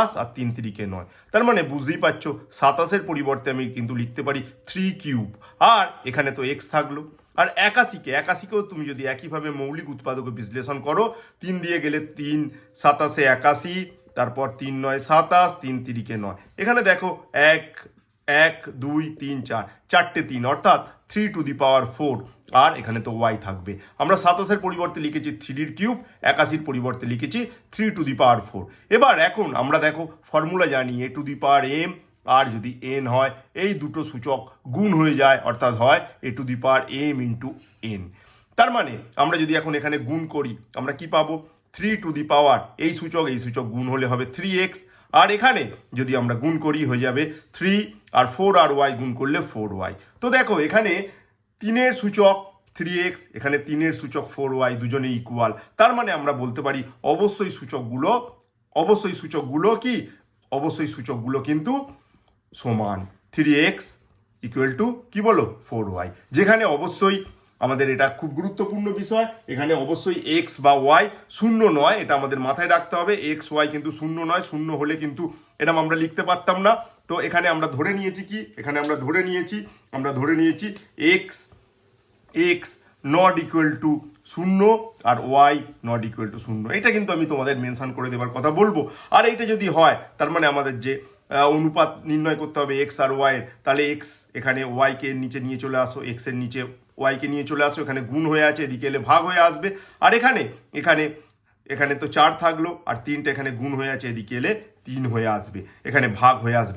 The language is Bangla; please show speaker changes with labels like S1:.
S1: আর 3 3 9। তার মানে বুঝতেই পারছো 27-এর পরিবর্তে আমি কিন্তু লিখতে পারি 3 কিউব। আর এখানে তো এক্স থাকলো। আর 81কেও তুমি যদি একইভাবে মৌলিক উৎপাদক বিশ্লেষণ করো, 3 দিয়ে গেলে 3 27-এ 81, তারপর 3 9 27, 3 3 9। এখানে দেখো 1 1 2 3 4, চারটে 3 অর্থাৎ 3⁴। আর এখানে তো ওয়াই থাকবে। আমরা 27-এর পরিবর্তে লিখেছি 3 কিউব, 81-র পরিবর্তে লিখেছি 3⁴। এবার এখন আমরা দেখো ফর্মুলা জানি a⁴m, আর যদি n হয় এই দুটো সূচক গুণ হয়ে যায়, অর্থাৎ হয় a⁴m ইন্টু n। তার মানে আমরা যদি এখন এখানে গুণ করি আমরা কি পাবো, 3 এই সূচক গুণ হলে হবে 3x। আর এখানে যদি আমরা গুণ করি হয়ে যাবে 3, আর 4 আর y গুণ করলে 4y। তো দেখো এখানে 3-এর সূচক 3x, এখানে 3-এর সূচক 4y, দুজনে ইকুয়াল। তার মানে আমরা বলতে পারি অবশ্যই সূচকগুলো কিন্তু সমান। 3x ইকুয়াল টু কি বলো 4y, যেখানে অবশ্যই আমাদের এটা খুব গুরুত্বপূর্ণ বিষয়, এখানে অবশ্যই এক্স বা ওয়াই শূন্য নয়, এটা আমাদের মাথায় রাখতে হবে। এক্স ওয়াই কিন্তু শূন্য নয়, শূন্য হলে কিন্তু এরকম আমরা লিখতে পারতাম না। তো এখানে আমরা ধরে নিয়েছি কি, এখানে আমরা ধরে নিয়েছি এক্স নট ইকুয়াল টু 0 আর ওয়াই নট ইকুয়াল টু 0। এটা কিন্তু আমি তোমাদের মেনশন করে দেবার কথা বলবো। আর এইটা যদি হয় তার মানে আমাদের যে অনুপাত নির্ণয় করতে হবে এক্স আর ওয়াইয়ের, তাহলে এক্স এখানে ওয়াইকে নিচে নিয়ে চলে আসো, এক্সের নিচে ওয়াইকে নিয়ে চলে আসো, এখানে গুণ হয়ে আছে, এদিকে এলে ভাগ হয়ে আসবে। আর এখানে তো 4 থাকলো, আর 3টা এখানে গুণ হয়ে আছে, এদিকে এলে 3 হয়ে আসবে, এখানে ভাগ হয়ে আসবে।